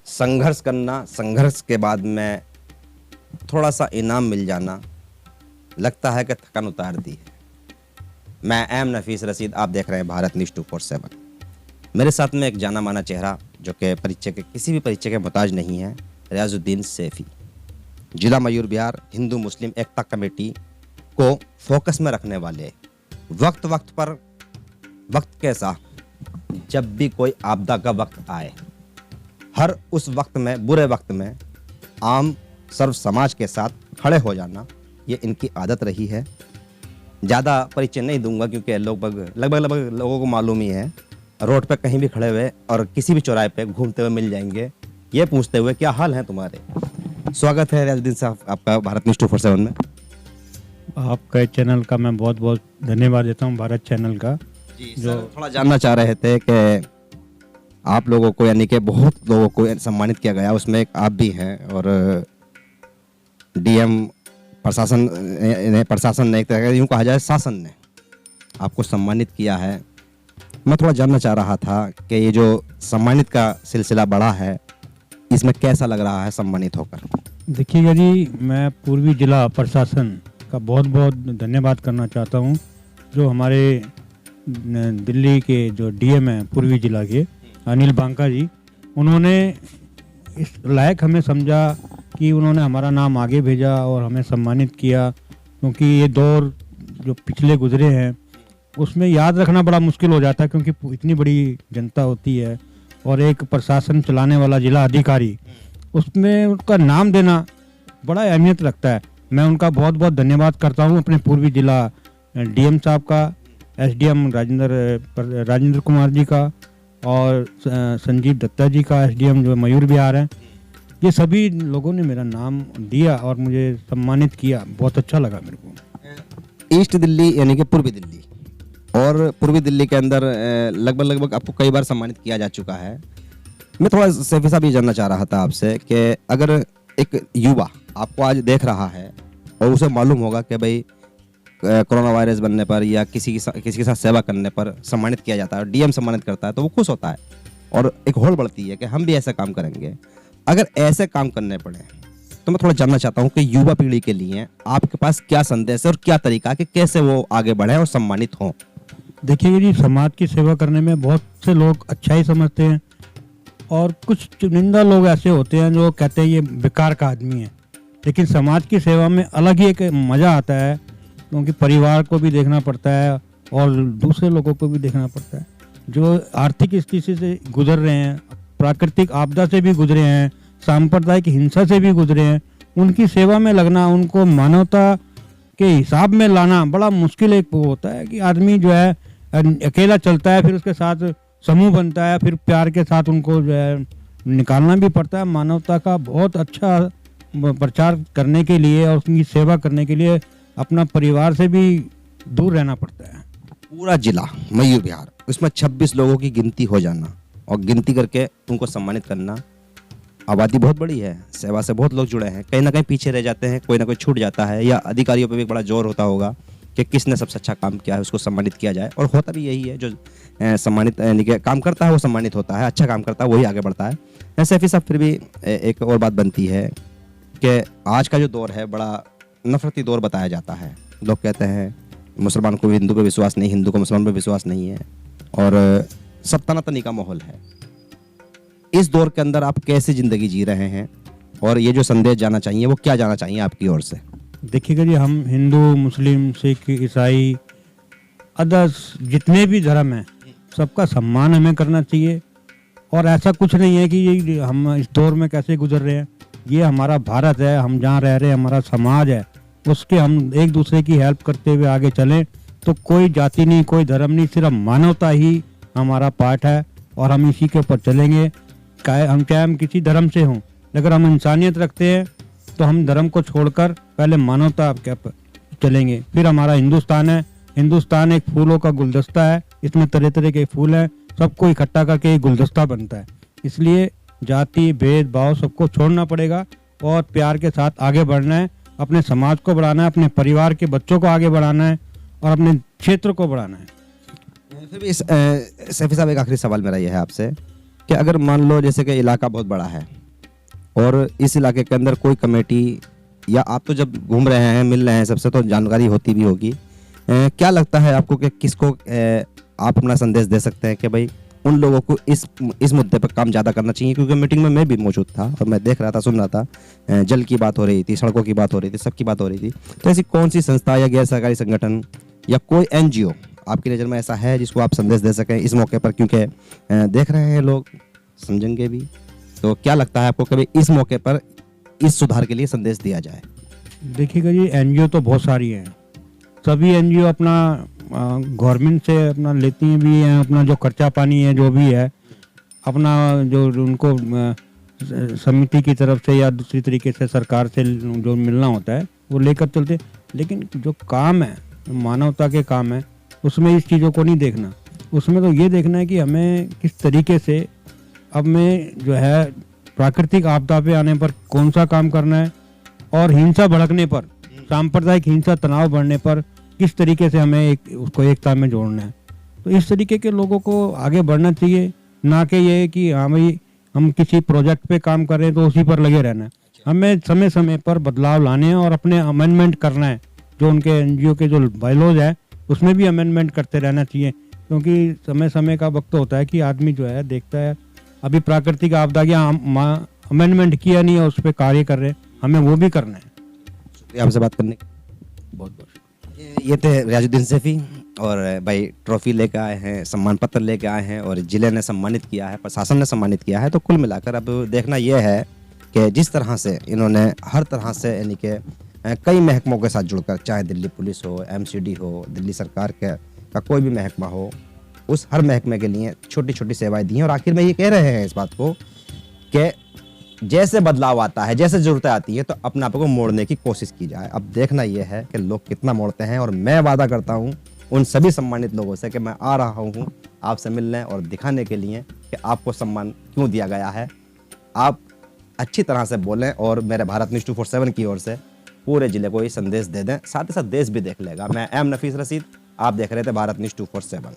संघर्ष करना, संघर्ष के बाद में थोड़ा सा इनाम मिल जाना, लगता है कि थकान उतार दी है। मैं एम नफीस रशीद, आप देख रहे हैं भारत न्यूज़ 247। मेरे साथ में एक जाना माना चेहरा जो कि परिचय के किसी भी परिचय के मोहताज नहीं है, रियाजुद्दीन सैफी। जिला मयूर बिहार हिंदू मुस्लिम एकता कमेटी को फोकस में रखने वाले, वक्त वक्त पर वक्त के साथ जब भी कोई आपदा का वक्त आए, हर उस वक्त में, बुरे वक्त में आम सर्व समाज के साथ खड़े हो जाना, ये इनकी आदत रही है। ज़्यादा परिचय नहीं दूंगा क्योंकि लगभग लोगों को मालूम ही है। रोड पे कहीं भी खड़े हुए और किसी भी चौराहे पे घूमते हुए मिल जाएंगे, ये पूछते हुए क्या हाल है तुम्हारे। स्वागत है रियाजुद्दीन साहब आपका भारत न्यूज़ 247 में। आपका चैनल का मैं बहुत बहुत धन्यवाद देता हूँ, भारत चैनल का। जी जो थोड़ा जानना चाह रहे थे कि आप लोगों को, यानी कि बहुत लोगों को सम्मानित किया गया, उसमें एक आप भी हैं और डीएम प्रशासन ने, एक तरह का यूँ कहा जाए शासन ने आपको सम्मानित किया है। मैं थोड़ा जानना चाह रहा था कि ये जो सम्मानित का सिलसिला बढ़ा है, इसमें कैसा लग रहा है सम्मानित होकर। देखिएगा जी, मैं पूर्वी जिला प्रशासन का बहुत बहुत धन्यवाद करना चाहता हूँ। जो हमारे दिल्ली के जो डीएम हैं पूर्वी जिला के, अनिल बांका जी, उन्होंने इस लायक हमें समझा कि उन्होंने हमारा नाम आगे भेजा और हमें सम्मानित किया। क्योंकि ये दौर जो पिछले गुजरे हैं उसमें याद रखना बड़ा मुश्किल हो जाता है, क्योंकि इतनी बड़ी जनता होती है और एक प्रशासन चलाने वाला जिला अधिकारी, उसमें उनका नाम देना बड़ा अहमियत रखता है। मैं उनका बहुत बहुत धन्यवाद करता हूँ, अपने पूर्वी जिला डीएम साहब का, एसडीएम राजेंद्र कुमार जी का और संजीव दत्ता जी का, एसडीएम जो मयूर बिहार है। ये सभी लोगों ने मेरा नाम दिया और मुझे सम्मानित किया, बहुत अच्छा लगा मेरे को। ईस्ट दिल्ली यानी कि पूर्वी दिल्ली, और पूर्वी दिल्ली के अंदर लगभग आपको कई बार सम्मानित किया जा चुका है। मैं थोड़ा सैफी साहब ये जानना चाह रहा था आपसे कि अगर एक युवा आपको आज देख रहा है और उसे मालूम होगा कि भाई कोरोना वायरस बनने पर या किसी के साथ सेवा करने पर सम्मानित किया जाता है, डीएम सम्मानित करता है, तो वो खुश होता है और एक होड़ बढ़ती है कि हम भी ऐसा काम करेंगे। अगर ऐसे काम करने पड़े तो मैं थोड़ा जानना चाहता हूँ कि युवा पीढ़ी के लिए आपके पास क्या संदेश है और क्या तरीका कि कैसे वो आगे बढ़े और सम्मानित हों। देखिए जी, समाज की सेवा करने में बहुत से लोग अच्छा ही समझते हैं और कुछ चुनिंदा लोग ऐसे होते हैं जो कहते हैं ये बेकार का आदमी है। लेकिन समाज की सेवा में अलग ही एक मज़ा आता है, क्योंकि परिवार को भी देखना पड़ता है और दूसरे लोगों को भी देखना पड़ता है। जो आर्थिक स्थिति से गुजर रहे हैं, प्राकृतिक आपदा से भी गुजरे हैं, सांप्रदायिक हिंसा से भी गुजरे हैं, उनकी सेवा में लगना, उनको मानवता के हिसाब में लाना बड़ा मुश्किल एक वो होता है कि आदमी जो है अकेला चलता है, फिर उसके साथ समूह बनता है, फिर प्यार के साथ उनको जो है निकालना भी पड़ता है। मानवता का बहुत अच्छा प्रचार करने के लिए और उनकी सेवा करने के लिए अपना परिवार से भी दूर रहना पड़ता है। पूरा जिला मयूर बिहार, उसमें 26 लोगों की गिनती हो जाना और गिनती करके उनको सम्मानित करना, आबादी बहुत बड़ी है, सेवा से बहुत लोग जुड़े हैं, कहीं ना कहीं पीछे रह जाते हैं, कोई ना कोई छूट जाता है, या अधिकारियों पे भी एक बड़ा जोर होता होगा कि किसने सबसे अच्छा काम किया है उसको सम्मानित किया जाए। और होता भी यही है, जो सम्मानित यानी कि काम करता है वो सम्मानित होता है, अच्छा काम करता है वही आगे बढ़ता है। सैफी साहब, फिर भी एक और बात बनती है कि आज का जो दौर है बड़ा नफरती दौर बताया जाता है। लोग कहते हैं मुसलमान को हिंदू पे विश्वास नहीं, हिंदू को मुसलमान पे विश्वास नहीं है, और सब तनातनी का माहौल है। इस दौर के अंदर आप कैसे ज़िंदगी जी रहे हैं और ये जो संदेश जाना चाहिए वो क्या जाना चाहिए आपकी ओर से? देखिएगा जी, हम हिंदू, मुस्लिम, सिख, ईसाई, अदर्स जितने भी धर्म हैं, सबका सम्मान हमें करना चाहिए। और ऐसा कुछ नहीं है कि ये हम इस दौर में कैसे गुजर रहे हैं, ये हमारा भारत है, हम जहाँ रह रहे हैं, हमारा समाज है, उसके हम एक दूसरे की हेल्प करते हुए आगे चलें तो कोई जाति नहीं, कोई धर्म नहीं, सिर्फ मानवता ही हमारा पाठ है और हम इसी के ऊपर चलेंगे। चाहे हम किसी धर्म से हों, अगर हम इंसानियत रखते हैं तो हम धर्म को छोड़कर पहले मानवता के ऊपर चलेंगे। फिर हमारा हिंदुस्तान है, हिंदुस्तान एक फूलों का गुलदस्ता है, इसमें तरह तरह के फूल हैं, सबको इकट्ठा करके एक गुलदस्ता बनता है। इसलिए जाति भेदभाव सबको छोड़ना पड़ेगा और प्यार के साथ आगे बढ़ना है, अपने समाज को बढ़ाना है, अपने परिवार के बच्चों को आगे बढ़ाना है और अपने क्षेत्र को बढ़ाना है। फिर भी सैफी साहब, एक आखिरी सवाल मेरा ये है आपसे कि अगर मान लो जैसे कि इलाका बहुत बड़ा है और इस इलाके के अंदर कोई कमेटी, या आप तो जब घूम रहे हैं मिल रहे हैं सबसे तो जानकारी होती भी होगी, क्या लगता है आपको कि किसको आप अपना संदेश दे सकते हैं कि भाई उन लोगों को इस मुद्दे पर काम ज़्यादा करना चाहिए? क्योंकि मीटिंग में मैं भी मौजूद था और मैं देख रहा था, सुन रहा था, जल की बात हो रही थी, सड़कों की बात हो रही थी, सबकी बात हो रही थी। तो ऐसी कौन सी संस्था या गैर सरकारी संगठन या कोई एनजीओ आपकी नज़र में ऐसा है जिसको आप संदेश दे सकें इस मौके पर? क्योंकि देख रहे हैं लोग, समझेंगे भी। तो क्या लगता है आपको कभी इस मौके पर इस सुधार के लिए संदेश दिया जाए? देखिएगा जी, एनजीओ तो बहुत सारी हैं। सभी एनजीओ अपना गवर्नमेंट से अपना लेती हैं भी हैं, अपना जो खर्चा पानी है जो भी है अपना जो उनको समिति की तरफ से या दूसरी तरीके से सरकार से जो मिलना होता है वो लेकर चलते। लेकिन जो काम है, मानवता के काम है, उसमें इस चीज़ों को नहीं देखना। उसमें तो ये देखना है कि हमें किस तरीके से अब में जो है प्राकृतिक आपदा पे आने पर कौन सा काम करना है, और हिंसा भड़कने पर, सांप्रदायिक हिंसा, तनाव बढ़ने पर किस तरीके से हमें उसको एकता में जोड़ना है। तो इस तरीके के लोगों को आगे बढ़ना चाहिए, ना कि ये कि हाँ भाई हम किसी प्रोजेक्ट पे काम कर रहे हैं तो उसी पर लगे रहना है। हमें समय समय पर बदलाव लाने हैं और अपने अमेंडमेंट करना है। जो उनके एनजीओ के जो बायलॉज है उसमें भी अमेंडमेंट करते रहना चाहिए, क्योंकि समय समय का वक्त होता है कि आदमी जो है देखता है अभी प्राकृतिक आपदा की अमेंडमेंट किया नहीं है, उस पर कार्य कर रहे हैं, हमें वो भी करना है। शुक्रिया आपसे बात करने बहुत बहुत। ये थे रियाजुद्दीन सैफी, और भाई ट्रॉफी लेके आए हैं, सम्मान पत्र लेके आए हैं, और जिले ने सम्मानित किया है, प्रशासन ने सम्मानित किया है। तो कुल मिलाकर अब देखना यह है कि जिस तरह से इन्होंने हर तरह से यानी कि कई महकमों के साथ जुड़कर, चाहे दिल्ली पुलिस हो, एमसीडी हो, दिल्ली सरकार का कोई भी महकमा हो, उस हर महकमे के लिए छोटी छोटी सेवाएं दी हैं। और आखिर में ये कह रहे हैं इस बात को कि जैसे बदलाव आता है, जैसे ज़रूरतें आती है, तो अपने आप को मोड़ने की कोशिश की जाए। अब देखना यह है कि लोग कितना मोड़ते हैं, और मैं वादा करता हूं उन सभी सम्मानित लोगों से कि मैं आ रहा हूं आपसे मिलने और दिखाने के लिए कि आपको सम्मान क्यों दिया गया है। आप अच्छी तरह से बोलें और मेरे भारत न्यूज़ 247 की ओर से पूरे ज़िले को ये संदेश दे दें, साथ ही साथ देश भी देख लेगा। मैं एम नफीस रशीद, आप देख रहे थे भारत न्यूज़ 247।